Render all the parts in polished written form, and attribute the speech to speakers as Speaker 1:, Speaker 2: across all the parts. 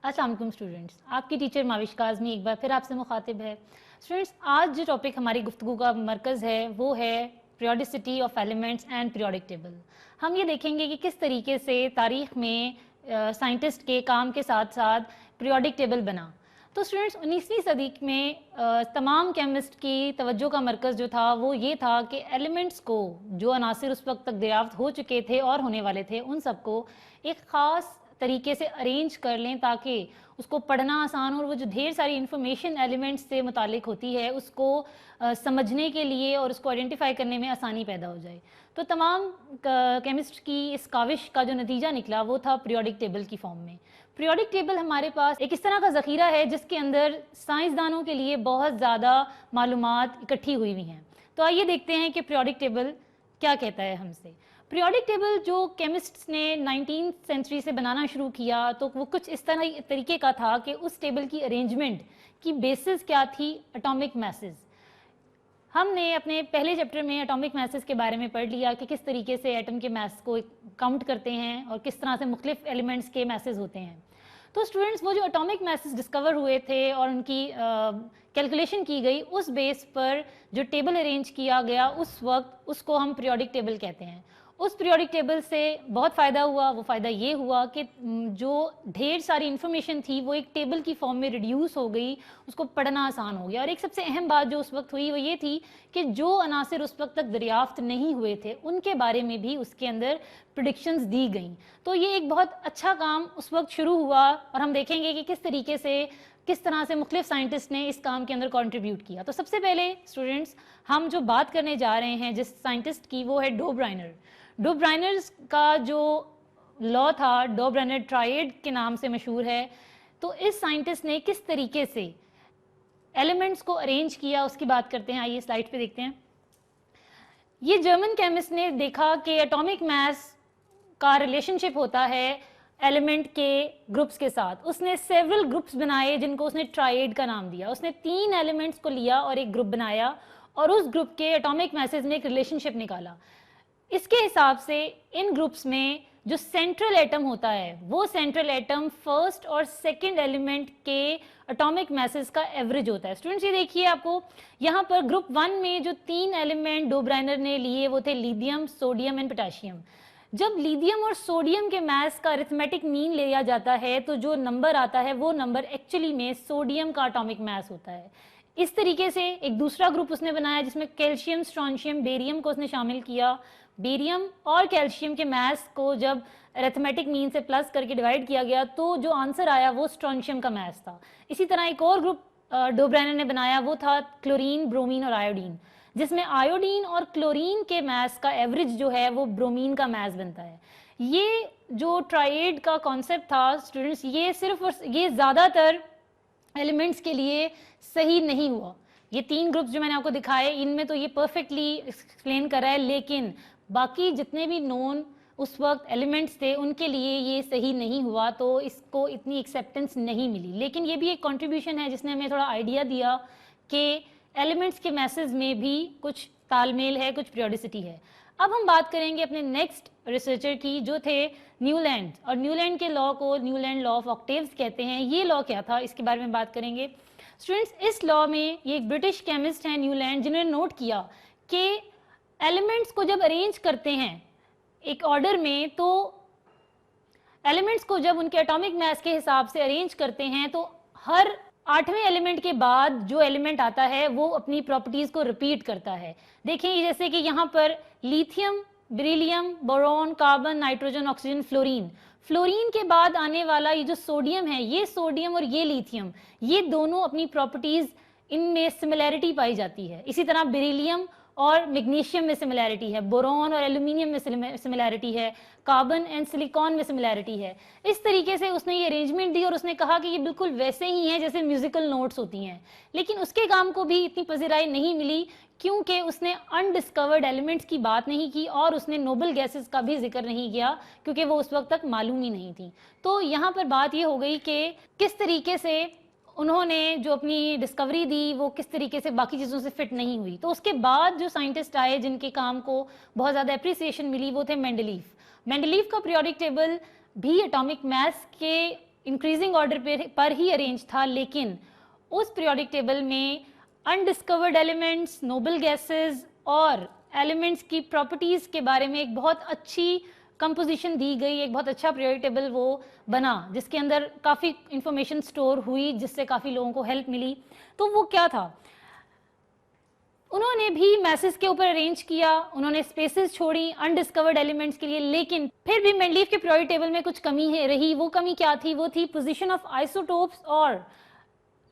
Speaker 1: अस्सलाम वालेकुम स्टूडेंट्स, आपकी टीचर माविशा आज़मी एक बार फिर आपसे मुखातिब है। स्टूडेंट्स, आज जो टॉपिक हमारी गुफ्तगू का मरकज़ है वो है periodicity of elements and periodic table. हम ये देखेंगे कि किस तरीके से तारीख़ में साइंटिस्ट के काम के साथ साथ पीरियोडिक टेबल बना। तो स्टूडेंट्स, 19वीं सदी में तमाम केमिस्ट की तवज्जो का मरकज़ जो था वो ये था कि एलिमेंट्स को, जो अनासिर उस वक्त तक दरियाफ्त हो चुके थे और होने वाले थे, उन सबको एक ख़ास तरीके से अरेंज कर लें ताकि उसको पढ़ना आसान हो और वो जो ढेर सारी इन्फॉर्मेशन एलिमेंट्स से मुतालिक होती है उसको समझने के लिए और उसको आइडेंटिफाई करने में आसानी पैदा हो जाए। तो तमाम केमिस्ट की इस काविश का जो नतीजा निकला वो था पीरियोडिक टेबल की फॉर्म में। पीरियोडिक टेबल हमारे पास एक इस तरह का ज़ख़ीरा है जिसके अंदर साइंसदानों के लिए बहुत ज़्यादा मालूमात इकट्ठी हुई हुई हैं। तो आइए देखते हैं कि पीरियोडिक टेबल क्या कहता है हमसे। पीरियोडिक टेबल जो केमिस्ट्स ने 19th सेंचुरी से बनाना शुरू किया तो वो कुछ इस तरह तरीके का था कि उस टेबल की अरेंजमेंट की बेसिस क्या थी, एटॉमिक मैसेज। हमने अपने पहले चैप्टर में एटॉमिक मैसेज के बारे में पढ़ लिया कि किस तरीके से एटम के मैस को काउंट करते हैं और किस तरह से मुख्तलिफ एलिमेंट्स के मैसेज होते हैं। तो स्टूडेंट्स, वो जो एटॉमिक मैसेज डिस्कवर हुए थे और उनकी कैलकुलेशन की गई, उस बेस पर जो टेबल अरेंज किया गया उस वक्त उसको हम पीरियोडिक टेबल कहते हैं। उस पीरियोडिक टेबल से बहुत फ़ायदा हुआ। वो फ़ायदा ये हुआ कि जो ढेर सारी इन्फॉर्मेशन थी वो एक टेबल की फॉर्म में रिड्यूस हो गई, उसको पढ़ना आसान हो गया। और एक सबसे अहम बात जो उस वक्त हुई वो ये थी कि जो अनासिर उस वक्त तक दरियाफ्त नहीं हुए थे उनके बारे में भी उसके अंदर प्रेडिक्शंस दी गई। तो ये एक बहुत अच्छा काम उस वक्त शुरू हुआ और हम देखेंगे कि किस तरह से मुख्तलिफ साइंटिस्ट ने इस काम के अंदर कंट्रीब्यूट किया। तो सबसे पहले स्टूडेंट्स, हम जो बात करने जा रहे हैं जिस साइंटिस्ट की, वो है डो ब्राइनर। डो ब्राइनर का जो लॉ था, डो ब्राइनर ट्रायड के नाम से मशहूर है। तो इस साइंटिस्ट ने किस तरीके से एलिमेंट्स को अरेंज किया उसकी बात करते हैं। आइए स्लाइड पे देखते हैं। ये जर्मन केमिस्ट ने देखा कि एटॉमिक मास का रिलेशनशिप होता है एलिमेंट के ग्रुप्स के साथ। उसने सेवरल ग्रुप्स बनाए जिनको उसने ट्रायड का नाम दिया। उसने 3 एलिमेंट्स को लिया और एक ग्रुप बनाया और उस ग्रुप के एटॉमिक मैसेज में एक रिलेशनशिप निकाला। इसके हिसाब से इन ग्रुप्स में जो सेंट्रल एटम होता है वो सेंट्रल एटम फर्स्ट और सेकंड एलिमेंट के एटॉमिक मैसेज का एवरेज होता है। स्टूडेंट्स, ये देखिए, आपको यहाँ पर ग्रुप 1 में जो 3 एलिमेंट डो ब्राइनर ने लिए वो थे लिथियम, सोडियम एंड पोटेशियम। जब लिथियम और सोडियम के मास का अरिथमेटिक मीन लिया जाता है तो जो नंबर आता है वो नंबर एक्चुअली में सोडियम का एटॉमिक मास होता है। इस तरीके से एक दूसरा ग्रुप उसने बनाया जिसमें कैल्शियम, स्ट्रोंशियम, बेरियम को उसने शामिल किया। बेरियम और कैल्शियम के मास को जब अरिथमेटिक मीन से प्लस करके डिवाइड किया गया तो जो आंसर आया वो स्ट्रोंशियम का मास था। इसी तरह एक और ग्रुप डो ब्राइनर ने बनाया, वो था क्लोरीन, ब्रोमीन और आयोडीन, जिसमें आयोडीन और क्लोरीन के मास का एवरेज जो है वो ब्रोमीन का मास बनता है। ये जो ट्रायड का कॉन्सेप्ट था स्टूडेंट्स, ये सिर्फ और ये ज़्यादातर एलिमेंट्स के लिए सही नहीं हुआ। ये 3 ग्रुप्स जो मैंने आपको दिखाए इनमें तो ये परफेक्टली एक्सप्लेन करा है, लेकिन बाकी जितने भी नोन उस वक्त एलिमेंट्स थे उनके लिए ये सही नहीं हुआ, तो इसको इतनी एक्सेप्टेंस नहीं मिली। लेकिन ये भी एक कंट्रीब्यूशन है जिसने हमें थोड़ा आइडिया दिया कि एलिमेंट्स के मैसेज में भी कुछ तालमेल है, कुछ पीरियोडिसिटी है। अब हम बात करेंगे अपने नेक्स्ट रिसर्चर की जो थे न्यूलैंड, और न्यूलैंड के लॉ को न्यूलैंड लॉ ऑफ ऑक्टेव्स कहते हैं। ये लॉ क्या था इसके बारे में बात करेंगे। स्टूडेंट्स, इस लॉ में ये एक ब्रिटिश केमिस्ट हैं न्यूलैंड, जिन्होंने नोट किया कि एलिमेंट्स को जब अरेंज करते हैं एक ऑर्डर में, तो एलिमेंट्स को जब उनके एटॉमिक मास के हिसाब से अरेंज करते हैं तो हर 8वें एलिमेंट के बाद जो एलिमेंट आता है वो अपनी प्रॉपर्टीज को रिपीट करता है। देखिए, जैसे कि यहाँ पर lithium, beryllium, boron, carbon, nitrogen, oxygen, fluorine. Fluorine के बाद आने वाला ये जो सोडियम है, ये सोडियम और ये लिथियम, ये दोनों अपनी प्रॉपर्टीज इनमें सिमिलैरिटी पाई जाती है। इसी तरह बेरिलियम और मैग्नीशियम में सिमिलैरिटी है, बोरॉन और एल्यूमिनियम में सिमिलैरिटी है, कार्बन एंड सिलिकॉन में सिमिलैरिटी है। इस तरीके से उसने ये अरेंजमेंट दी और उसने कहा कि ये बिल्कुल वैसे ही हैं जैसे म्यूजिकल नोट्स होती हैं। लेकिन उसके काम को भी इतनी पजीराई नहीं मिली क्योंकि उसने अनडिस्कवर्ड एलिमेंट्स की बात नहीं की और उसने नोबल गैसेस का भी जिक्र नहीं किया क्योंकि वो उस वक्त तक मालूम ही नहीं थी। तो यहाँ पर बात ये हो गई कि किस तरीके से उन्होंने जो अपनी डिस्कवरी दी वो किस तरीके से बाकी चीज़ों से फिट नहीं हुई। तो उसके बाद जो साइंटिस्ट आए जिनके काम को बहुत ज़्यादा अप्रिसिएशन मिली वो थे मेंडलीफ। मेंडलीफ का पीरियोडिक टेबल भी एटॉमिक मास के इंक्रीजिंग ऑर्डर पर ही अरेंज था, लेकिन उस पीरियोडिक टेबल में अनडिस्कवर्ड एलिमेंट्स, नोबल गैसेस और एलिमेंट्स की प्रॉपर्टीज के बारे में एक बहुत अच्छी कंपोजिशन दी गई, एक बहुत अच्छा पीरियोडिक टेबल वो बना जिसके अंदर काफ़ी इंफॉर्मेशन स्टोर हुई, जिससे काफ़ी लोगों को हेल्प मिली। तो वो क्या था, उन्होंने भी मैसेज के ऊपर अरेंज किया, उन्होंने स्पेसेस छोड़ी अनडिस्कवर्ड एलिमेंट्स के लिए, लेकिन फिर भी मेंडलीफ के पीरियोडिक टेबल में कुछ कमी है रही। वो कमी क्या थी? वो थी पोजीशन ऑफ आइसोटोप्स और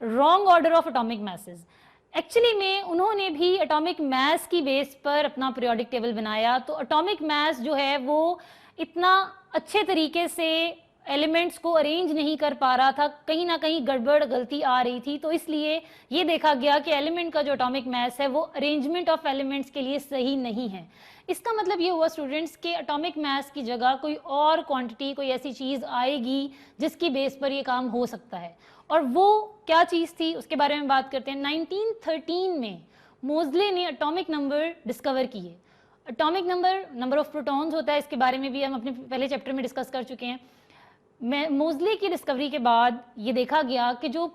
Speaker 1: wrong order of atomic message. Actually में उन्होंने भी एटॉमिक मास की बेस पर अपना पीरियोडिक टेबल बनाया, तो एटॉमिक मास जो है वो इतना अच्छे तरीके से एलिमेंट्स को अरेंज नहीं कर पा रहा था, कहीं ना कहीं गड़बड़ गलती आ रही थी। तो इसलिए ये देखा गया कि एलिमेंट का जो एटॉमिक मास है वो अरेंजमेंट ऑफ एलिमेंट्स के लिए सही नहीं है। इसका मतलब ये हुआ स्टूडेंट्स के एटॉमिक मास की जगह कोई और क्वांटिटी, कोई ऐसी चीज़ आएगी जिसकी बेस पर ये काम हो सकता है। और वो क्या चीज़ थी उसके बारे में बात करते हैं। 1913 में मोज़ले ने एटॉमिक नंबर डिस्कवर किए। एटॉमिक नंबर ऑफ प्रोटॉन्स होता है, इसके बारे में भी हम अपने पहले चैप्टर में डिस्कस कर चुके हैं। मोज़ले की डिस्कवरी के बाद ये देखा गया कि जो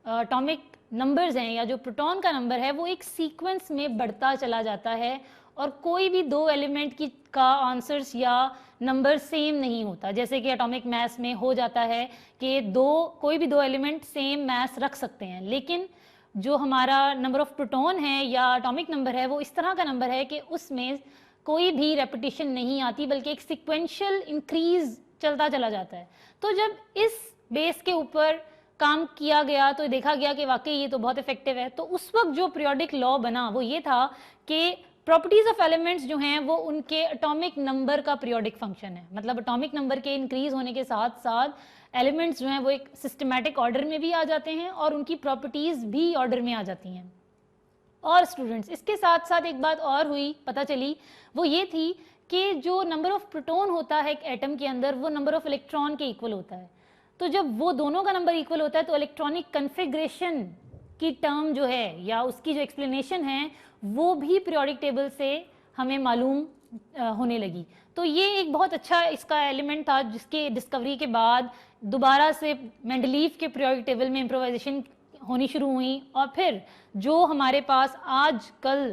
Speaker 1: एटॉमिक नंबर्स हैं या जो प्रोटॉन का नंबर है वो एक सीक्वेंस में बढ़ता चला जाता है और कोई भी दो एलिमेंट की का आंसर्स या नंबर सेम नहीं होता। जैसे कि एटॉमिक मास में हो जाता है कि कोई भी दो एलिमेंट सेम मास रख सकते हैं, लेकिन जो हमारा नंबर ऑफ प्रोटॉन है या एटॉमिक नंबर है वो इस तरह का नंबर है कि उसमें कोई भी रेपिटेशन नहीं आती, बल्कि एक सिक्वेंशियल इंक्रीज चलता चला जाता है। तो जब इस बेस के ऊपर काम किया गया तो देखा गया कि वाकई ये तो बहुत इफेक्टिव है। तो उस वक्त जो पीरियोडिक लॉ बना वो ये था कि प्रॉपर्टीज ऑफ एलिमेंट्स जो हैं वो उनके एटॉमिक नंबर का पीरियोडिक फंक्शन है। मतलब एटॉमिक नंबर के इंक्रीज होने के साथ साथ एलिमेंट्स जो हैं वो एक सिस्टमैटिक ऑर्डर में भी आ जाते हैं और उनकी प्रॉपर्टीज भी ऑर्डर में आ जाती हैं। और स्टूडेंट्स इसके साथ साथ एक बात और हुई, पता चली, वो ये थी कि जो नंबर ऑफ प्रोटॉन होता है एक एटम के अंदर वो नंबर ऑफ इलेक्ट्रॉन के इक्वल होता है। तो जब वो दोनों का नंबर इक्वल होता है तो इलेक्ट्रॉनिक कन्फिग्रेशन की टर्म जो है या उसकी जो एक्सप्लेनेशन है वो भी पीरियोडिक टेबल से हमें मालूम होने लगी। तो ये एक बहुत अच्छा इसका एलिमेंट था जिसके डिस्कवरी के बाद दोबारा से मेंडलीफ के पीरियोडिक टेबल में इम्प्रोवाइजेशन होनी शुरू हुई और फिर जो हमारे पास आज कल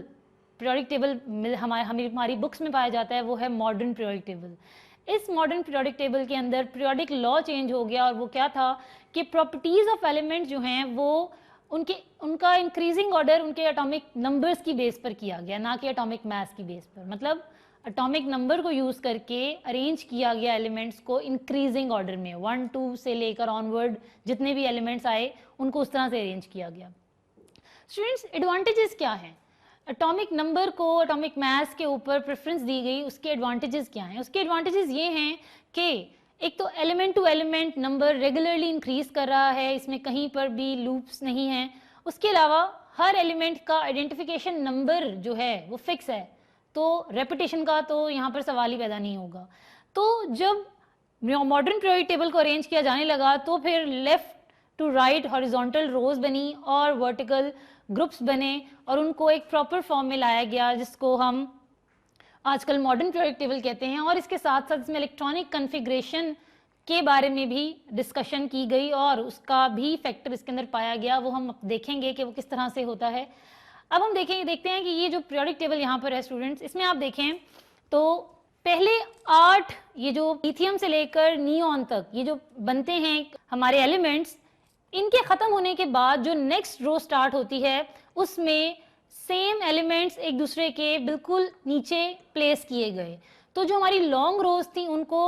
Speaker 1: पीरियोडिक टेबल हमारी बुक्स में पाया जाता है वो है मॉडर्न पीरियोडिक टेबल। इस मॉडर्न पीरियोडिक टेबल के अंदर पीरियोडिक लॉ चेंज हो गया और वो क्या था कि प्रॉपर्टीज ऑफ एलिमेंट्स जो हैं वो उनका इंक्रीजिंग ऑर्डर उनके एटॉमिक नंबर्स की बेस पर किया गया, ना कि एटॉमिक मास की बेस पर। मतलब एटॉमिक नंबर को यूज़ करके अरेंज किया गया एलिमेंट्स को इंक्रीजिंग ऑर्डर में 1 2 से लेकर ऑनवर्ड जितने भी एलिमेंट्स आए उनको उस तरह से अरेंज किया गया। स्टूडेंट्स एडवांटेजेस क्या हैं? एटॉमिक नंबर को एटॉमिक मास के ऊपर प्रेफरेंस दी गई, उसके एडवांटेजेस क्या हैं? उसके एडवांटेजेस ये हैं कि एक तो element to element number regularly increase कर रहा है, इसमें कहीं पर भी लूप्स नहीं हैं। उसके अलावा हर एलिमेंट का आइडेंटिफिकेशन नंबर जो है वो फिक्स है, तो रेपिटेशन का तो यहाँ पर सवाल ही पैदा नहीं होगा। तो जब मॉडर्न पीरियोडिक टेबल को अरेंज किया जाने लगा तो फिर लेफ्ट टू राइट हॉरिजॉन्टल रोज बनी और वर्टिकल ग्रुप्स बने और उनको एक प्रॉपर फॉर्म में लाया गया जिसको हम आजकल मॉडर्न पीरियोडिक टेबल कहते हैं। और इसके साथ साथ इसमें इलेक्ट्रॉनिक कन्फिग्रेशन के बारे में भी डिस्कशन की गई और उसका भी फैक्टर इसके अंदर पाया गया, वो हम देखेंगे कि वो किस तरह से होता है। अब हम देखते हैं कि ये जो पीरियोडिक टेबल यहाँ पर है स्टूडेंट्स, इसमें आप देखें तो पहले 8 ये जो लिथियम से लेकर नियॉन तक ये जो बनते हैं हमारे एलिमेंट्स, इनके ख़त्म होने के बाद जो नेक्स्ट रो स्टार्ट होती है उसमें सेम एलिमेंट्स एक दूसरे के बिल्कुल नीचे प्लेस किए गए। तो जो हमारी लॉन्ग रोज थी उनको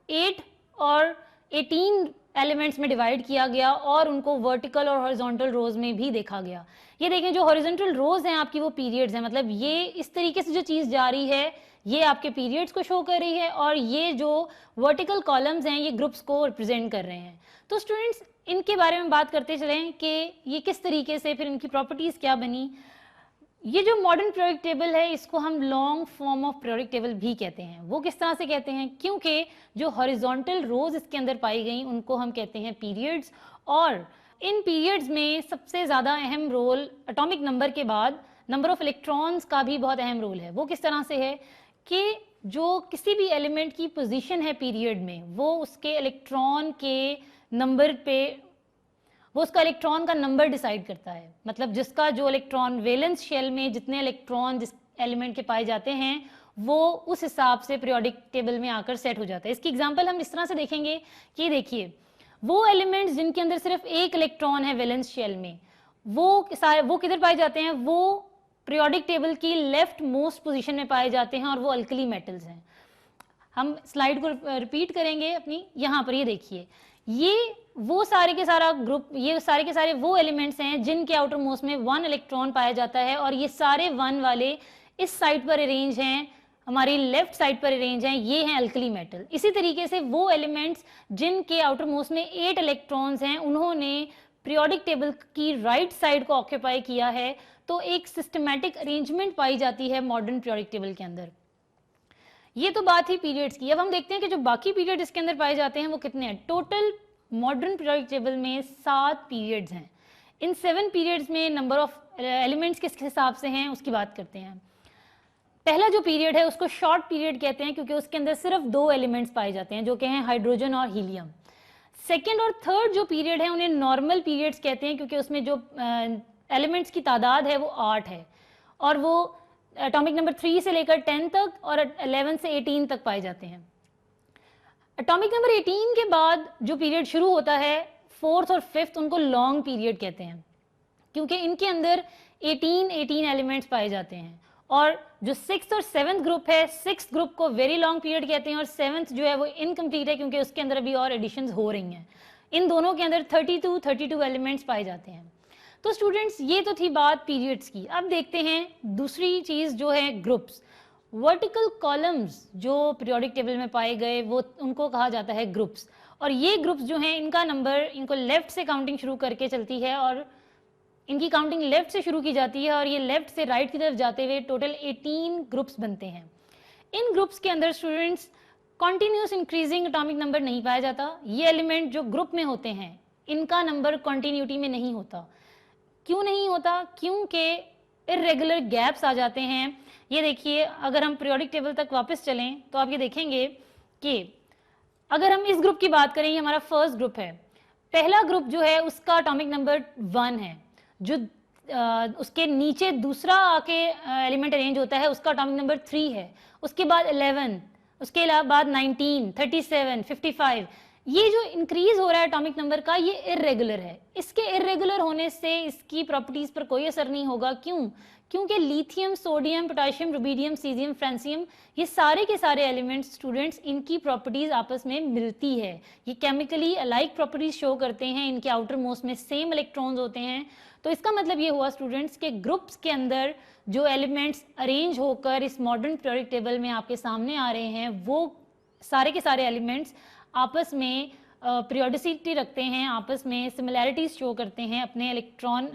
Speaker 1: 8 और 18 एलिमेंट्स में डिवाइड किया गया और उनको वर्टिकल और हॉरिजॉन्टल रोज में भी देखा गया। ये देखें जो हॉरिजॉन्टल रोज हैं आपकी वो पीरियड्स हैं, मतलब ये इस तरीके से जो चीज़ जा रही है ये आपके पीरियड्स को शो कर रही है और ये जो वर्टिकल कॉलम्स हैं ये ग्रुप्स को रिप्रेजेंट कर रहे हैं। तो स्टूडेंट्स इनके बारे में बात करते चलें कि ये किस तरीके से फिर इनकी प्रॉपर्टीज़ क्या बनी। ये जो मॉडर्न पीरियोडिक टेबल है इसको हम long form of periodic table भी कहते हैं। वो किस तरह से कहते हैं? क्योंकि जो हॉरिजॉन्टल रोज इसके अंदर पाई गई उनको हम कहते हैं पीरियड्स, और इन पीरियड्स में सबसे ज़्यादा अहम रोल एटॉमिक नंबर के बाद नंबर ऑफ इलेक्ट्रॉन्स का भी बहुत अहम रोल है। वो किस तरह से है कि जो किसी भी एलिमेंट की पोजीशन है पीरियड में वो उसके इलेक्ट्रॉन के नंबर पे, वो उसका इलेक्ट्रॉन का नंबर डिसाइड करता है। मतलब जिसका जो इलेक्ट्रॉन वैलेंस शेल में जितने इलेक्ट्रॉन जिस एलिमेंट के पाए जाते हैं वो उस हिसाब से पीरियोडिक टेबल में आकर सेट हो जाता है। इसकी एग्जांपल हम इस तरह से देखेंगे कि देखिए वो एलिमेंट्स जिनके अंदर सिर्फ एक इलेक्ट्रॉन है वैलेंस शेल में, वो किधर पाए जाते हैं, वो पीरियोडिक टेबल की लेफ्ट मोस्ट पोजीशन में पाए जाते हैं और वो अल्कली मेटल्स हैं। हम स्लाइड को रिपीट करेंगे अपनी, यहाँ पर ये देखिए, ये वो सारे के सारा ग्रुप, ये सारे के सारे वो एलिमेंट्स हैं जिनके आउटर मोस्ट में 1 इलेक्ट्रॉन पाया जाता है और ये सारे 1 वाले इस साइड पर अरेंज हैं, हमारी लेफ्ट साइड पर अरेंज हैं, ये हैं अल्कली मेटल। इसी तरीके से वो एलिमेंट्स जिनके आउटर मोस्ट में 8 इलेक्ट्रॉन्स हैं उन्होंने पीरियोडिक टेबल की राइट साइड को ऑक्यूपाई किया है। तो एक सिस्टमैटिक अरेंजमेंट पाई जाती है मॉडर्न पीरियोडिक टेबल के अंदर। ये तो बात ही पीरियड्स की। अब हम देखते हैं कि जो बाकी पीरियड इसके अंदर पाए जाते हैं वो कितने हैं। टोटल मॉडर्न पीरियोडिक टेबल में 7 पीरियड्स हैं। इन 7 पीरियड्स में नंबर ऑफ एलिमेंट्स किस हिसाब से हैं उसकी बात करते हैं। पहला जो पीरियड है उसको शॉर्ट पीरियड कहते हैं क्योंकि उसके अंदर सिर्फ 2 एलिमेंट्स पाए जाते हैं जो कि हैं हाइड्रोजन और हीलियम। सेकेंड और थर्ड जो पीरियड है उन्हें नॉर्मल पीरियड्स कहते हैं क्योंकि उसमें जो एलिमेंट्स की तादाद है वो 8 है और वो एटॉमिक नंबर 3 से लेकर 10 तक और 11 से 18 तक पाए जाते हैं। एटॉमिक नंबर 18 के बाद जो पीरियड शुरू होता है, फोर्थ और फिफ्थ, उनको लॉन्ग पीरियड कहते हैं क्योंकि इनके अंदर 18 एलिमेंट्स पाए जाते हैं। और जो सिक्स्थ और सेवन्थ ग्रुप है, सिक्स्थ ग्रुप को वेरी लॉन्ग पीरियड कहते हैं और सेवन्थ जो है वो इनकम्प्लीट है क्योंकि उसके अंदर अभी और एडिशंस हो रही हैं। इन दोनों के अंदर 32 एलिमेंट्स पाए जाते हैं। तो स्टूडेंट्स ये तो थी बात पीरियड्स की। अब देखते हैं दूसरी चीज़ जो है ग्रुप्स। वर्टिकल कॉलम्स जो पीरियोडिक टेबल में पाए गए वो उनको कहा जाता है ग्रुप्स। और ये ग्रुप्स जो हैं इनका नंबर, इनको लेफ्ट से काउंटिंग शुरू करके चलती है और इनकी काउंटिंग लेफ्ट से शुरू की जाती है और ये लेफ्ट से राइट की तरफ जाते हुए टोटल 18 ग्रुप्स बनते हैं। इन ग्रुप्स के अंदर students continuous increasing atomic number नहीं पाया जाता। ये एलिमेंट जो ग्रुप में होते हैं इनका नंबर कॉन्टिन्यूटी में नहीं होता। क्यों नहीं होता? क्योंकि इरेगुलर गैप्स आ जाते हैं। ये देखिए, अगर हम पीरियोडिक टेबल तक वापस चलें तो आप ये देखेंगे कि अगर हम इस ग्रुप की बात करें, ये हमारा फर्स्ट ग्रुप है। पहला ग्रुप जो है उसका एटॉमिक नंबर 1 है। जो उसके नीचे दूसरा आके एलिमेंट अरेंज होता है उसका एटॉमिक नंबर 3 है। उसके बाद 11, उसके बाद 19, 37, 55। ये जो इंक्रीज हो रहा है एटॉमिक नंबर का, ये इरेगुलर है। इसके इरेगुलर होने से इसकी प्रॉपर्टीज पर कोई असर नहीं होगा। क्यों? क्योंकि lithium, sodium, potassium, rubidium, caesium, francium, ये सारे के सारे एलिमेंट्स स्टूडेंट्स, इनकी प्रॉपर्टीज आपस में मिलती है। ये केमिकली अलाइक प्रॉपर्टीज शो करते हैं। इनके आउटर मोस्ट में सेम इलेक्ट्रॉन्स होते हैं। तो इसका मतलब ये हुआ स्टूडेंट्स के ग्रुप्स के अंदर जो एलिमेंट्स अरेंज होकर इस मॉडर्न पीरियोडिक टेबल में आपके सामने आ रहे हैं, वो सारे के सारे एलिमेंट्स आपस में पीरियोडिसिटी रखते हैं, आपस में सिमिलैरिटीज शो करते हैं अपने इलेक्ट्रॉन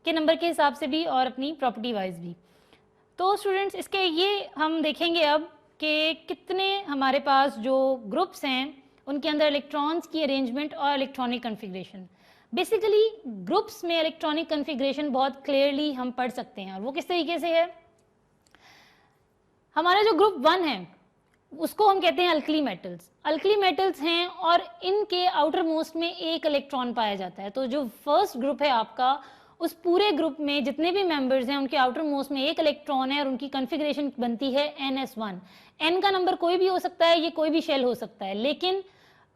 Speaker 1: के नंबर के हिसाब से भी और अपनी प्रॉपर्टी वाइज भी। तो स्टूडेंट्स इसके ये हम देखेंगे अब कि कितने हमारे पास जो ग्रुप्स हैं उनके अंदर इलेक्ट्रॉन्स की अरेंजमेंट और इलेक्ट्रॉनिक कन्फिग्रेशन। बेसिकली ग्रुप्स में इलेक्ट्रॉनिक कन्फिग्रेशन बहुत क्लियरली हम पढ़ सकते हैं और वो किस तरीके से है। हमारा जो ग्रुप 1 है उसको हम कहते हैं अल्कली मेटल्स। अल्कली मेटल्स हैं और इनके आउटर मोस्ट में एक इलेक्ट्रॉन पाया जाता है। तो जो फर्स्ट ग्रुप है आपका, उस पूरे ग्रुप में जितने भी मेंबर्स हैं उनके आउटर मोस्ट में एक इलेक्ट्रॉन है और उनकी कन्फिग्रेशन बनती है NS1। N का नंबर कोई भी हो सकता है, ये कोई भी शेल हो सकता है, लेकिन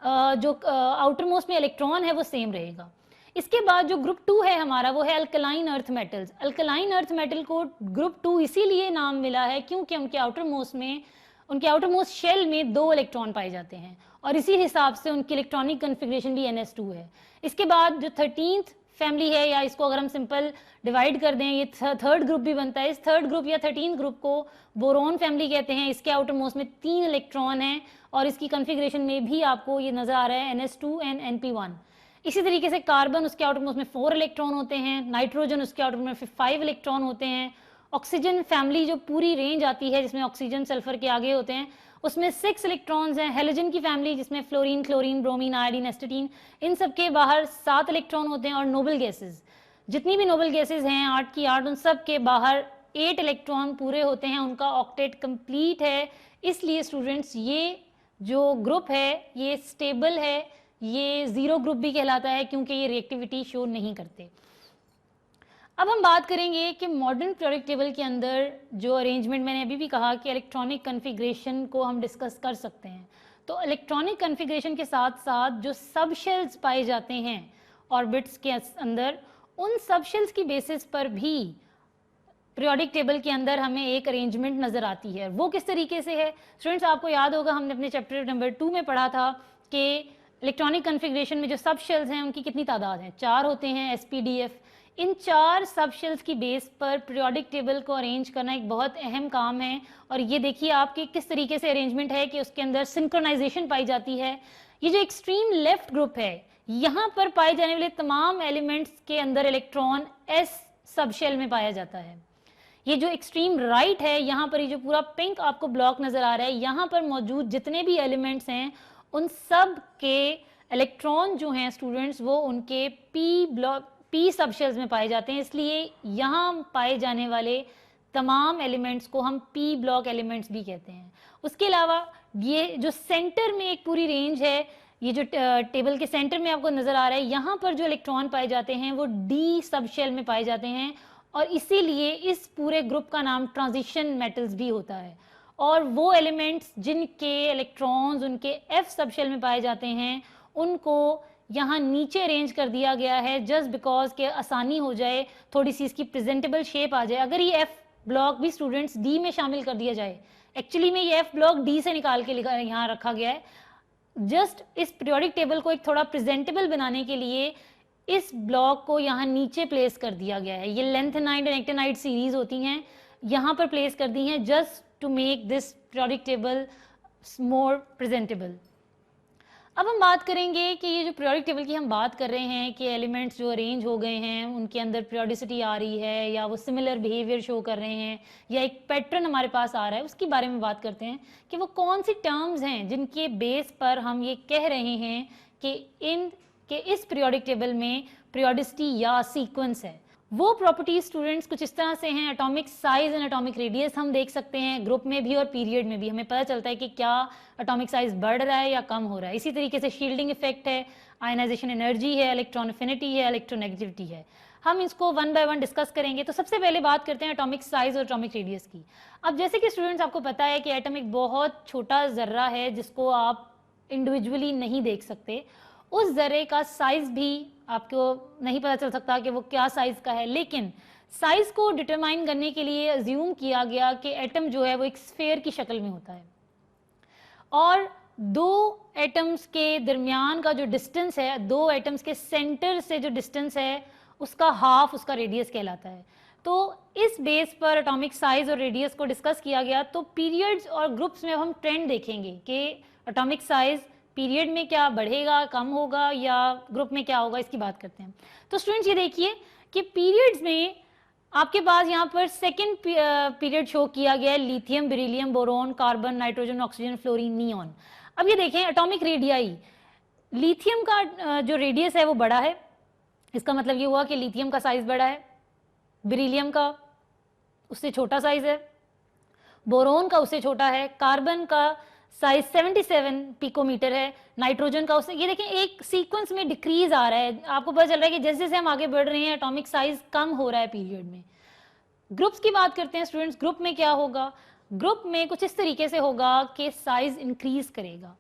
Speaker 1: जो आउटर मोस्ट में इलेक्ट्रॉन है वो सेम रहेगा। इसके बाद जो ग्रुप 2 है हमारा, वो है alkaline earth metals. Alkaline earth metal को ग्रुप 2 इसीलिए नाम मिला है क्योंकि उनके आउटर मोस्ट शेल में 2 इलेक्ट्रॉन पाए जाते हैं और इसी हिसाब से उनकी इलेक्ट्रॉनिक कन्फिग्रेशन भी NS2 है। इसके बाद जो 13th फैमिली है, या इसको अगर हम सिंपल डिवाइड कर दें, ये थर्ड ग्रुप भी बनता है। इस थर्ड ग्रुप या 13th ग्रुप को बोरोन फैमिली कहते हैं। इसके आउटर मोस्ट में 3 इलेक्ट्रॉन हैं और इसकी कन्फिग्रेशन में भी आपको ये नजर आ रहा है NS2 and NP1। इसी तरीके से कार्बन, उसके आउटर मोस्ट में 4 इलेक्ट्रॉन होते हैं। नाइट्रोजन, उसके आउटर में 5 इलेक्ट्रॉन होते हैं। ऑक्सीजन फैमिली जो पूरी रेंज आती है जिसमें ऑक्सीजन सल्फर के आगे होते हैं, उसमें 6 इलेक्ट्रॉन्स हैं। हेलोजन की फैमिली जिसमें फ्लोरीन, क्लोरीन, ब्रोमीन, आयोडीन, एस्टेटीन, इन सब के बाहर 7 इलेक्ट्रॉन होते हैं। और नोबल गैसेस, जितनी भी नोबल गैसेस हैं 8 की 8, उन सब के बाहर 8 इलेक्ट्रॉन पूरे होते हैं। उनका ऑक्टेट कंप्लीट है। इसलिए स्टूडेंट्स ये जो ग्रुप है ये स्टेबल है, ये ज़ीरो ग्रुप भी कहलाता है क्योंकि ये रिएक्टिविटी शो नहीं करते। अब हम बात करेंगे कि मॉडर्न पीरियोडिक टेबल के अंदर जो अरेंजमेंट, मैंने अभी भी कहा कि इलेक्ट्रॉनिक कन्फिग्रेशन को हम डिस्कस कर सकते हैं। तो इलेक्ट्रॉनिक कन्फिग्रेशन के साथ साथ जो सब शेल्स पाए जाते हैं ऑर्बिट्स के अंदर, उन सब शेल्स की बेसिस पर भी पीरियोडिक टेबल के अंदर हमें एक अरेंजमेंट नज़र आती है। वो किस तरीके से है स्टूडेंट्स, आपको याद होगा हमने अपने चैप्टर नंबर 2 में पढ़ा था कि इलेक्ट्रॉनिक कन्फिग्रेशन में जो सब शेल्स हैं उनकी कितनी तादाद है, 4 होते हैं SPDF। इन 4 सब शेल्स की बेस पर पीरियोडिक टेबल को अरेंज करना एक बहुत अहम काम है। और ये देखिए आपके किस तरीके से अरेंजमेंट है कि उसके अंदर सिंक्रोनाइजेशन पाई जाती है। ये जो एक्सट्रीम लेफ्ट ग्रुप है, यहाँ पर पाए जाने वाले तमाम एलिमेंट्स के अंदर इलेक्ट्रॉन S सब शेल में पाया जाता है। ये जो एक्सट्रीम राइट है, यहाँ पर ये जो पूरा पिंक आपको ब्लॉक नजर आ रहा है, यहाँ पर मौजूद जितने भी एलिमेंट्स हैं उन सब के इलेक्ट्रॉन जो हैं स्टूडेंट्स, वो उनके P सब शेल्स में पाए जाते हैं। इसलिए यहाँ पाए जाने वाले तमाम एलिमेंट्स को हम P ब्लॉक एलिमेंट्स भी कहते हैं। उसके अलावा ये जो सेंटर में एक पूरी रेंज है, ये जो टेबल के सेंटर में आपको नजर आ रहा है, यहाँ पर जो इलेक्ट्रॉन पाए जाते हैं वो D सब शेल में पाए जाते हैं। और इसीलिए इस पूरे ग्रुप का नाम ट्रांजिशन मेटल्स भी होता है। और वो एलिमेंट्स जिनके इलेक्ट्रॉन्स उनके F सब शेल में पाए जाते हैं, उनको यहाँ नीचे अरेंज कर दिया गया है जस्ट बिकॉज के आसानी हो जाए, थोड़ी सी इसकी प्रेजेंटेबल शेप आ जाए। अगर ये F ब्लॉक भी स्टूडेंट्स D में शामिल कर दिया जाए, एक्चुअली में ये F ब्लॉक D से निकाल के यहाँ रखा गया है, जस्ट इस पीरियोडिक टेबल को एक थोड़ा प्रेजेंटेबल बनाने के लिए इस ब्लॉक को यहाँ नीचे प्लेस कर दिया गया है। ये लेंथेनाइड और एक्टिनाइड सीरीज होती हैं, यहाँ पर प्लेस कर दी हैं just to make this periodic table more presentable. अब हम बात करेंगे कि ये जो पीरियोडिक टेबल की हम बात कर रहे हैं कि एलिमेंट्स जो अरेंज हो गए हैं उनके अंदर पीरियोडिसिटी आ रही है या वो सिमिलर बिहेवियर शो कर रहे हैं या एक पैटर्न हमारे पास आ रहा है, उसके बारे में बात करते हैं कि वो कौन सी टर्म्स हैं जिनके बेस पर हम ये कह रहे हैं कि इस पीरियोडिक टेबल में पीरियोडिसिटी या सीक्वेंस है। वो प्रॉपर्टीज स्टूडेंट्स कुछ इस तरह से हैं, atomic size and atomic radius हम देख सकते हैं ग्रुप में भी और पीरियड में भी, हमें पता चलता है कि क्या एटॉमिक साइज बढ़ रहा है या कम हो रहा है। इसी तरीके से शील्डिंग इफेक्ट है, आयनाइजेशन एनर्जी है, इलेक्ट्रॉन अफिनिटी है, इलेक्ट्रोनेगेटिविटी है। हम इसको वन बाय वन डिस्कस करेंगे। तो सबसे पहले बात करते हैं एटॉमिक साइज और एटॉमिक रेडियस की। अब जैसे कि स्टूडेंट्स आपको पता है कि एटम एक बहुत छोटा जर्रा है जिसको आप इंडिविजुअली नहीं देख सकते, उस जर्रे का साइज भी आपको नहीं पता चल सकता कि वो क्या साइज का है, लेकिन साइज को डिटरमाइन करने के लिए अज्यूम किया गया कि एटम जो है वो एक स्फीयर की शक्ल में होता है और दो एटम्स के दरमियान का जो डिस्टेंस है, दो एटम्स के सेंटर से जो डिस्टेंस है उसका हाफ उसका रेडियस कहलाता है। तो इस बेस पर एटॉमिक साइज और रेडियस को डिस्कस किया गया। तो पीरियड्स और ग्रुप्स में हम ट्रेंड देखेंगे कि एटॉमिक साइज पीरियड में क्या बढ़ेगा, कम होगा या ग्रुप में क्या होगा, इसकी बात करते हैं। तो स्टूडेंट्स ये देखिए कि पीरियड्स में आपके पास यहाँ पर सेकंड पीरियड शो किया गया है, lithium, beryllium, boron, carbon, nitrogen, oxygen, fluorine, neon. अब ये देखें एटॉमिक रेडियाई, लिथियम का जो रेडियस है वो बड़ा है, इसका मतलब ये हुआ कि लिथियम का साइज बड़ा है, बेरिलियम का उससे छोटा साइज है, बोरोन का उससे छोटा है, कार्बन का साइज 77 पिकोमीटर है, नाइट्रोजन का उससे, ये देखें एक सीक्वेंस में डिक्रीज आ रहा है। आपको पता चल रहा है कि जैसे जैसे हम आगे बढ़ रहे हैं एटॉमिक साइज कम हो रहा है पीरियड में। ग्रुप्स की बात करते हैं स्टूडेंट्स, ग्रुप में क्या होगा, ग्रुप में कुछ इस तरीके से होगा कि साइज इंक्रीज करेगा।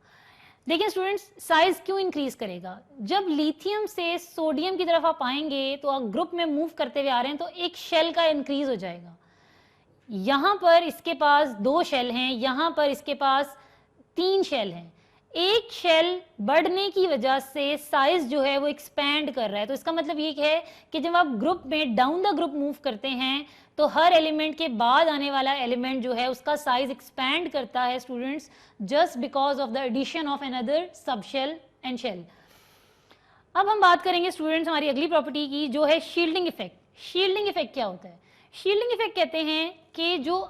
Speaker 1: देखिए स्टूडेंट्स साइज क्यों इंक्रीज करेगा, जब लिथियम से सोडियम की तरफ आप आएंगे तो आप ग्रुप में मूव करते हुए आ रहे हैं तो एक शेल का इंक्रीज हो जाएगा। यहाँ पर इसके पास 2 शेल हैं, यहाँ पर इसके पास 3 शेल हैं। एक शेल बढ़ने की वजह से साइज जो है वो एक्सपैंड कर रहा है। तो इसका मतलब ये है कि जब आप ग्रुप में डाउन द ग्रुप मूव करते हैं तो हर एलिमेंट के बाद आने वाला एलिमेंट जो है उसका साइज एक्सपैंड करता है students, just because of the addition of another subshell and shell. अब हम बात करेंगे स्टूडेंट्स हमारी अगली प्रॉपर्टी की, जो है शील्डिंग इफेक्ट। शील्डिंग इफेक्ट क्या होता है, शील्डिंग इफेक्ट कहते हैं कि जो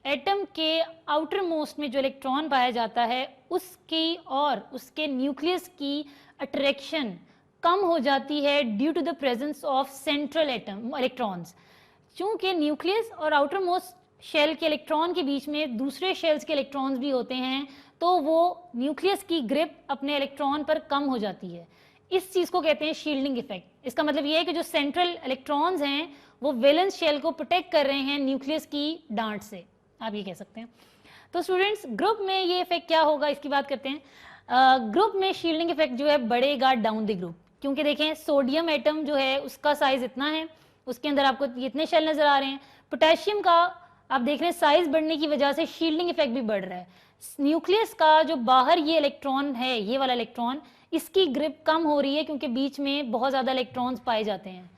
Speaker 1: एटम के आउटर मोस्ट में जो इलेक्ट्रॉन पाया जाता है उसकी और उसके न्यूक्लियस की अट्रैक्शन कम हो जाती है due to the presence of central atom electrons. चूंकि न्यूक्लियस और आउटर मोस्ट शेल के इलेक्ट्रॉन के बीच में दूसरे शेल्स के इलेक्ट्रॉन्स भी होते हैं, तो वो न्यूक्लियस की ग्रिप अपने इलेक्ट्रॉन पर कम हो जाती है। इस चीज़ को कहते हैं शील्डिंग इफेक्ट। इसका मतलब ये है कि जो सेंट्रल इलेक्ट्रॉन्स हैं वो वैलेंस शेल को प्रोटेक्ट कर रहे हैं न्यूक्लियस की डांट से, आप ये कह सकते हैं। तो स्टूडेंट्स, ग्रुप में ये इफेक्ट क्या होगा इसकी बात करते हैं। ग्रुप में शील्डिंग इफेक्ट जो है बढ़ेगा डाउन द ग्रुप, क्योंकि देखें सोडियम एटम जो है उसका साइज इतना है, उसके अंदर आपको इतने शेल नजर आ रहे हैं। पोटेशियम का आप देख रहे हैं साइज बढ़ने की वजह से शील्डिंग इफेक्ट भी बढ़ रहा है। न्यूक्लियस का जो बाहर ये इलेक्ट्रॉन है, ये वाला इलेक्ट्रॉन, इसकी ग्रिप कम हो रही है क्योंकि बीच में बहुत ज़्यादा इलेक्ट्रॉन्स पाए जाते हैं।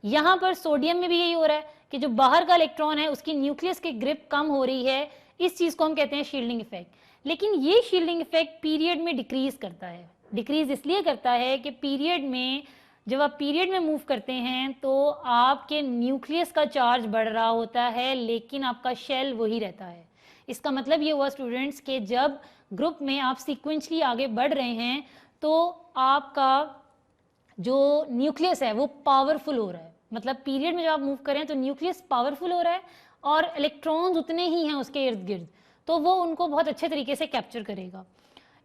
Speaker 1: यहाँ पर सोडियम में भी यही हो रहा है कि जो बाहर का इलेक्ट्रॉन है उसकी न्यूक्लियस की ग्रिप कम हो रही है। इस चीज़ को हम कहते हैं शील्डिंग इफेक्ट। लेकिन ये शील्डिंग इफेक्ट पीरियड में डिक्रीज करता है। डिक्रीज इसलिए करता है कि पीरियड में, जब आप पीरियड में मूव करते हैं तो आपके न्यूक्लियस का चार्ज बढ़ रहा होता है, लेकिन आपका शेल वही रहता है। इसका मतलब ये हुआ स्टूडेंट्स कि जब ग्रुप में आप सीक्वेंशली आगे बढ़ रहे हैं तो आपका जो न्यूक्लियस है वो पावरफुल हो रहा है। मतलब पीरियड में जब आप मूव करें तो न्यूक्लियस पावरफुल हो रहा है और इलेक्ट्रॉन्स उतने ही हैं उसके इर्द गिर्द, तो वो उनको बहुत अच्छे तरीके से कैप्चर करेगा।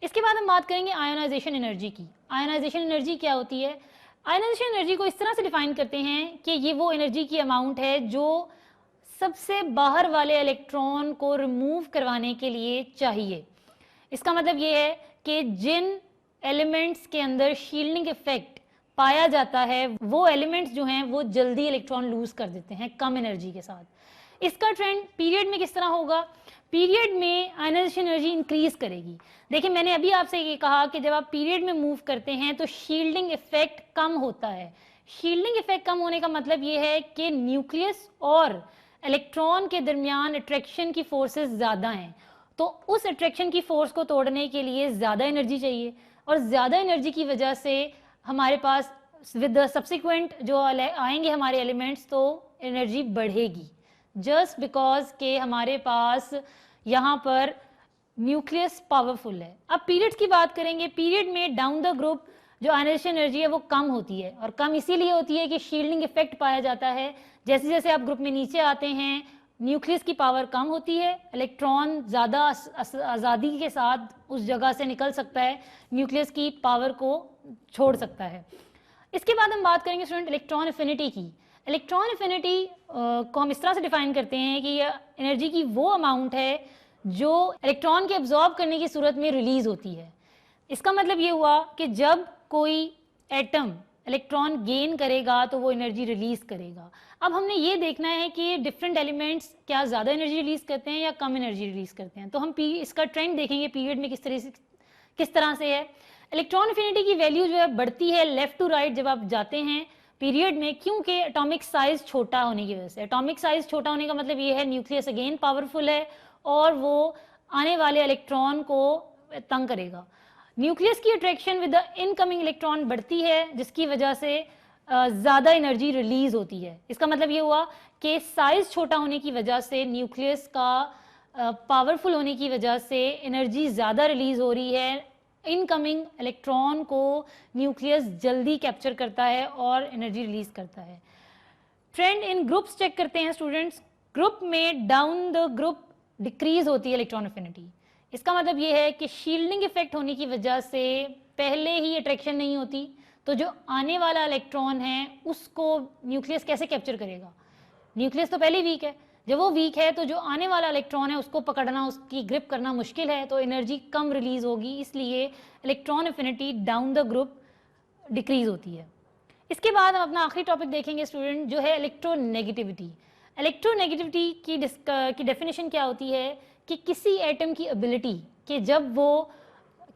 Speaker 1: इसके बाद हम बात करेंगे आयोनाइजेशन एनर्जी की। आयोनाइजेशन एनर्जी क्या होती है? आयोनाइजेशन एनर्जी को इस तरह से डिफाइन करते हैं कि ये वो एनर्जी की अमाउंट है जो सबसे बाहर वाले इलेक्ट्रॉन को रिमूव करवाने के लिए चाहिए। इसका मतलब ये है कि जिन एलिमेंट्स के अंदर शील्डिंग इफेक्ट पाया जाता है वो एलिमेंट्स जो हैं वो जल्दी इलेक्ट्रॉन लूज कर देते हैं कम एनर्जी के साथ। इसका ट्रेंड पीरियड में किस तरह होगा? पीरियड में आयोनाइजेशन एनर्जी इंक्रीज करेगी। देखिए, मैंने अभी आपसे ये कहा कि जब आप पीरियड में मूव करते हैं तो शील्डिंग इफेक्ट कम होता है। शील्डिंग इफेक्ट कम होने का मतलब ये है कि न्यूक्लियस और इलेक्ट्रॉन के दरमियान अट्रैक्शन की फोर्सेस ज़्यादा हैं, तो उस अट्रैक्शन की फोर्स को तोड़ने के लिए ज़्यादा एनर्जी चाहिए, और ज़्यादा एनर्जी की वजह से हमारे पास विद द सब्सिक्वेंट जो आएंगे हमारे एलिमेंट्स तो एनर्जी बढ़ेगी, जस्ट बिकॉज के हमारे पास यहाँ पर न्यूक्लियस पावरफुल है। अब पीरियड्स की बात करेंगे। पीरियड में डाउन द ग्रुप जो आयोनाइजेशन एनर्जी है वो कम होती है, और कम इसीलिए होती है कि शील्डिंग इफेक्ट पाया जाता है। जैसे जैसे आप ग्रुप में नीचे आते हैं न्यूक्लियस की पावर कम होती है, इलेक्ट्रॉन ज़्यादा आज़ादी के साथ उस जगह से निकल सकता है, न्यूक्लियस की पावर को छोड़ सकता है। इसके बाद हम बात करेंगे स्टूडेंट इलेक्ट्रॉन एफिनिटी की। इलेक्ट्रॉन एफिनिटी को हम इस तरह से डिफाइन करते हैं कि यह एनर्जी की वो अमाउंट है जो इलेक्ट्रॉन के एब्जॉर्ब करने की सूरत में रिलीज होती है। इसका मतलब ये हुआ कि जब कोई एटम इलेक्ट्रॉन गेन करेगा तो वो एनर्जी रिलीज करेगा। अब हमने ये देखना है कि डिफरेंट एलिमेंट्स क्या ज़्यादा एनर्जी रिलीज करते हैं या कम एनर्जी रिलीज करते हैं। तो हम इसका ट्रेंड देखेंगे पीरियड में किस तरह से है। इलेक्ट्रॉन एफिनिटी की वैल्यू जो है बढ़ती है लेफ्ट टू राइट जब आप जाते हैं पीरियड में, क्योंकि एटॉमिक साइज छोटा होने की वजह से। एटॉमिक साइज छोटा होने का मतलब ये है न्यूक्लियस अगेन पावरफुल है और वो आने वाले इलेक्ट्रॉन को तंग करेगा। न्यूक्लियस की attraction with the incoming electron बढ़ती है, जिसकी वजह से ज़्यादा एनर्जी रिलीज होती है। इसका मतलब ये हुआ कि साइज छोटा होने की वजह से, न्यूक्लियस का पावरफुल होने की वजह से एनर्जी ज़्यादा रिलीज हो रही है। इनकमिंग इलेक्ट्रॉन को न्यूक्लियस जल्दी कैप्चर करता है और एनर्जी रिलीज करता है। ट्रेंड इन ग्रुप्स चेक करते हैं स्टूडेंट्स। ग्रुप में डाउन द ग्रुप डिक्रीज होती है इलेक्ट्रॉन एफिनिटी। इसका मतलब ये है कि शील्डिंग इफेक्ट होने की वजह से पहले ही अट्रैक्शन नहीं होती, तो जो आने वाला इलेक्ट्रॉन है उसको न्यूक्लियस कैसे कैप्चर करेगा? न्यूक्लियस तो पहले वीक है, जब वो वीक है तो जो आने वाला इलेक्ट्रॉन है उसको पकड़ना, उसकी ग्रिप करना मुश्किल है, तो एनर्जी कम रिलीज होगी, इसलिए electron affinity down the group decrease होती है। इसके बाद हम अपना आखिरी टॉपिक देखेंगे स्टूडेंट, जो है इलेक्ट्रोनेगेटिविटी। इलेक्ट्रोनेगेटिविटी की डेफिनेशन क्या होती है कि किसी एटम की एबिलिटी कि जब वो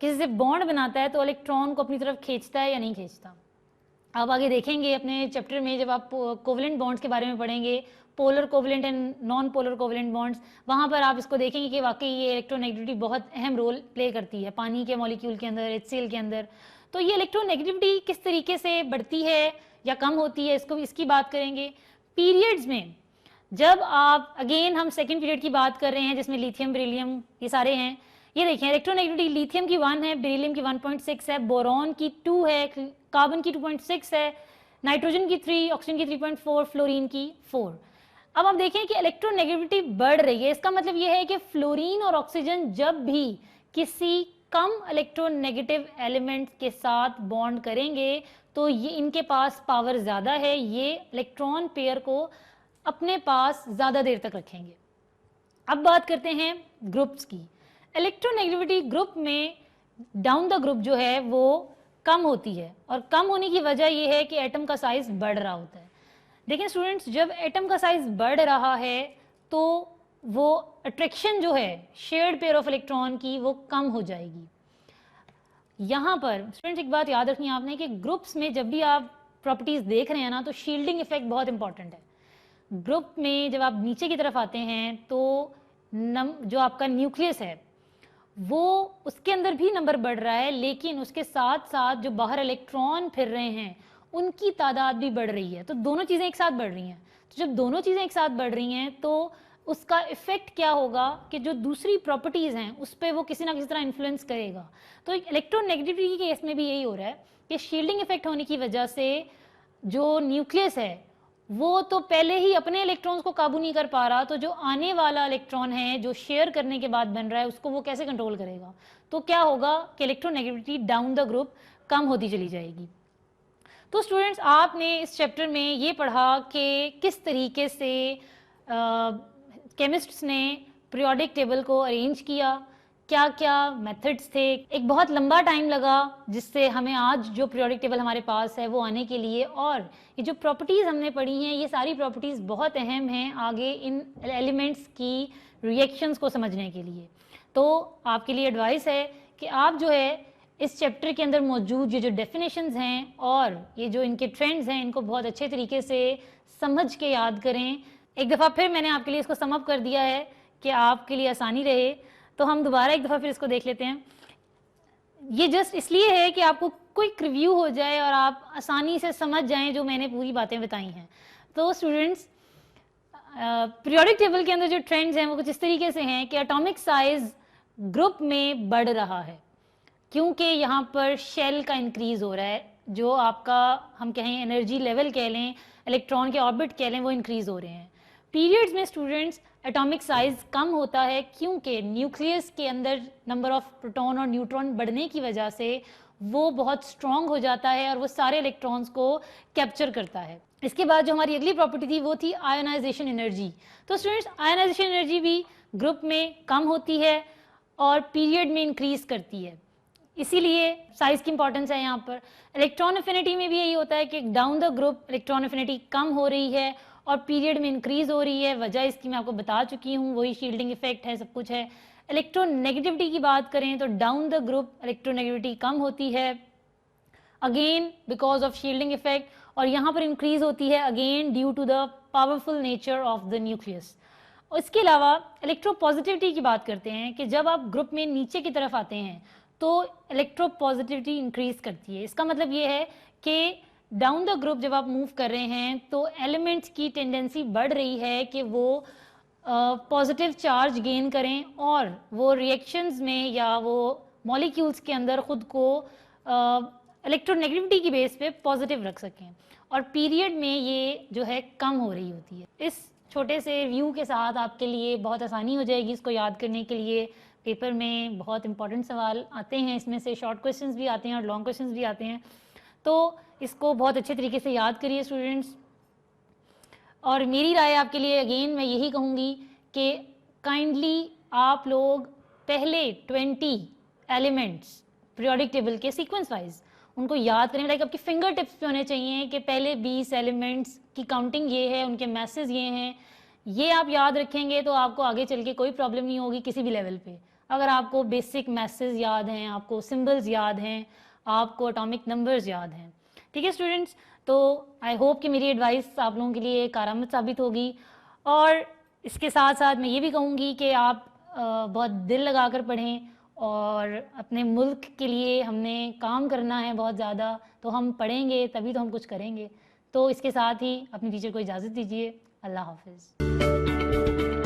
Speaker 1: किसी से बॉन्ड बनाता है तो इलेक्ट्रॉन को अपनी तरफ खींचता है या नहीं खींचता। आप आगे देखेंगे अपने चैप्टर में जब आप कोवलेंट बॉन्ड्स के बारे में पढ़ेंगे, polar covalent and non polar covalent bonds, वहाँ पर आप इसको देखेंगे कि वाकई ये इलेक्ट्रोनेगेटिविटी बहुत अहम रोल प्ले करती है पानी के मॉलिक्यूल के अंदर, HCl के अंदर। तो ये इलेक्ट्रोनेगेटिविटी किस तरीके से बढ़ती है या कम होती है, इसकी बात करेंगे। पीरियड्स में जब आप, अगेन हम सेकेंड पीरियड की बात कर रहे हैं जिसमें लिथियम, बेरिलियम ये सारे हैं। ये देखिए इलेक्ट्रोनेगेटिविटी लिथियम की 1 है, बेरिलियम की 1.6 है, बोरॉन की 2 है, कार्बन की 2.6 है, नाइट्रोजन की 3, ऑक्सीजन की 3.4, फ्लोरीन की 4। अब आप देखें कि इलेक्ट्रोनेगेटिविटी बढ़ रही है, इसका मतलब ये है कि फ्लोरीन और ऑक्सीजन जब भी किसी कम इलेक्ट्रोनेगेटिव एलिमेंट के साथ बॉन्ड करेंगे तो ये इनके पास पावर ज़्यादा है, ये इलेक्ट्रॉन पेयर को अपने पास ज़्यादा देर तक रखेंगे। अब बात करते हैं ग्रुप्स की। इलेक्ट्रोनेगेटिविटी ग्रुप में डाउन द ग्रुप जो है वो कम होती है, और कम होने की वजह ये है कि एटम का साइज बढ़ रहा होता है। देखिए स्टूडेंट्स, जब एटम का साइज बढ़ रहा है तो वो अट्रैक्शन जो है शेयर्ड पेयर ऑफ इलेक्ट्रॉन की वो कम हो जाएगी। यहाँ पर स्टूडेंट्स एक बात याद रखनी है आपने कि ग्रुप्स में जब भी आप प्रॉपर्टीज देख रहे हैं ना, तो शील्डिंग इफेक्ट बहुत इंपॉर्टेंट है। ग्रुप में जब आप नीचे की तरफ आते हैं तो जो आपका न्यूक्लियस है वो उसके अंदर भी नंबर बढ़ रहा है, लेकिन उसके साथ साथ जो बाहर इलेक्ट्रॉन फिर रहे हैं उनकी तादाद भी बढ़ रही है। तो दोनों चीज़ें एक साथ बढ़ रही हैं। तो जब दोनों चीज़ें एक साथ बढ़ रही हैं तो उसका इफेक्ट क्या होगा कि जो दूसरी प्रॉपर्टीज़ हैं उस पर वो किसी ना किसी तरह इन्फ्लुएंस करेगा। तो इलेक्ट्रोनेगेटिविटी के केस में भी यही हो रहा है कि शील्डिंग इफेक्ट होने की वजह से जो न्यूक्लियस है वो तो पहले ही अपने इलेक्ट्रॉन्स को काबू नहीं कर पा रहा, तो जो आने वाला इलेक्ट्रॉन है जो शेयर करने के बाद बन रहा है उसको वो कैसे कंट्रोल करेगा। तो क्या होगा कि इलेक्ट्रोनेगेटिविटी डाउन द ग्रुप कम होती चली जाएगी। तो स्टूडेंट्स, आपने इस चैप्टर में ये पढ़ा कि किस तरीके से केमिस्ट्स ने पीरियोडिक टेबल को अरेंज किया, क्या क्या मेथड्स थे। एक बहुत लंबा टाइम लगा जिससे हमें आज जो पीरियोडिक टेबल हमारे पास है वो आने के लिए, और ये जो प्रॉपर्टीज़ हमने पढ़ी हैं ये सारी प्रॉपर्टीज़ बहुत अहम हैं आगे इन एलिमेंट्स की रिएक्शंस को समझने के लिए। तो आपके लिए एडवाइस है कि आप जो है इस चैप्टर के अंदर मौजूद ये जो डेफिनेशंस हैं और ये जो इनके ट्रेंड्स हैं इनको बहुत अच्छे तरीके से समझ के याद करें। एक दफ़ा फिर मैंने आपके लिए इसको समअप कर दिया है कि आपके लिए आसानी रहे, तो हम दोबारा एक दफ़ा फिर इसको देख लेते हैं। ये जस्ट इसलिए है कि आपको क्विक रिव्यू हो जाए और आप आसानी से समझ जाएं जो मैंने पूरी बातें बताई हैं। तो स्टूडेंट्स, पीरियोडिक टेबल के अंदर जो ट्रेंड्स हैं वो कुछ इस तरीके से हैं कि एटॉमिक साइज ग्रुप में बढ़ रहा है क्योंकि यहाँ पर शेल का इंक्रीज हो रहा है, जो आपका हम कहें एनर्जी लेवल कह लें, इलेक्ट्रॉन के ऑर्बिट कह लें, वो इंक्रीज हो रहे हैं। पीरियड्स में स्टूडेंट्स एटॉमिक साइज कम होता है क्योंकि न्यूक्लियस के अंदर नंबर ऑफ प्रोटॉन और न्यूट्रॉन बढ़ने की वजह से वो बहुत स्ट्रॉन्ग हो जाता है और वो सारे इलेक्ट्रॉन्स को कैप्चर करता है। इसके बाद जो हमारी अगली प्रॉपर्टी थी वो थी आयोनाइजेशन एनर्जी। तो स्टूडेंट्स, आयोनाइजेशन एनर्जी भी ग्रुप में कम होती है और पीरियड में इंक्रीज करती है, इसीलिए साइज की इंपॉर्टेंस है यहाँ पर। इलेक्ट्रॉन एफिनिटी में भी यही होता है कि down the group electron affinity कम हो रही है और पीरियड में इंक्रीज हो रही है। वजह इसकी मैं आपको बता चुकी हूँ, वही शील्डिंग इफेक्ट है, सब कुछ है। इलेक्ट्रोनेगेटिविटी की बात करें तो डाउन द ग्रुप इलेक्ट्रोनेगेटिविटी कम होती है, again because of shielding effect, और यहाँ पर इंक्रीज होती है again due to the powerful nature of the nucleus. और इसके अलावा इलेक्ट्रोपॉजिटिविटी की बात करते हैं कि जब आप ग्रुप में नीचे की तरफ आते हैं तो इलेक्ट्रोपॉजिटिविटी इंक्रीज करती है। इसका मतलब ये है कि डाउन द ग्रुप जब आप मूव कर रहे हैं तो एलिमेंट्स की टेंडेंसी बढ़ रही है कि वो पॉजिटिव चार्ज गेन करें और वो रिएक्शंस में या वो मॉलिक्यूल्स के अंदर खुद को इलेक्ट्रोनेगेटिविटी की बेस पे पॉजिटिव रख सकें, और पीरियड में ये जो है कम हो रही होती है। इस छोटे से व्यू के साथ आपके लिए बहुत आसानी हो जाएगी इसको याद करने के लिए। पेपर में बहुत इंपॉर्टेंट सवाल आते हैं, इसमें से शॉर्ट क्वेश्चंस भी आते हैं और लॉन्ग क्वेश्चंस भी आते हैं, तो इसको बहुत अच्छे तरीके से याद करिए स्टूडेंट्स। और मेरी राय आपके लिए अगेन मैं यही कहूँगी कि काइंडली आप लोग पहले 20 एलिमेंट्स पीरियोडिक टेबल के सीक्वेंस वाइज उनको याद करें, लाइक आपकी फिंगर टिप्स पे होने चाहिए कि पहले 20 एलिमेंट्स की काउंटिंग ये है, उनके मैसेज ये हैं। ये आप याद रखेंगे तो आपको आगे चल के कोई प्रॉब्लम नहीं होगी किसी भी लेवल पे। अगर आपको बेसिक मैसेज याद हैं, आपको सिंबल्स याद हैं, आपको एटॉमिक नंबर्स याद हैं, ठीक है स्टूडेंट्स। तो आई होप कि मेरी एडवाइस आप लोगों के लिए कारआमद साबित होगी। और इसके साथ साथ मैं ये भी कहूँगी कि आप बहुत दिल लगा कर पढ़ें, और अपने मुल्क के लिए हमने काम करना है बहुत ज़्यादा, तो हम पढ़ेंगे तभी तो हम कुछ करेंगे। तो इसके साथ ही अपनी टीचर को इजाज़त दीजिए। अल्लाह हाफिज़।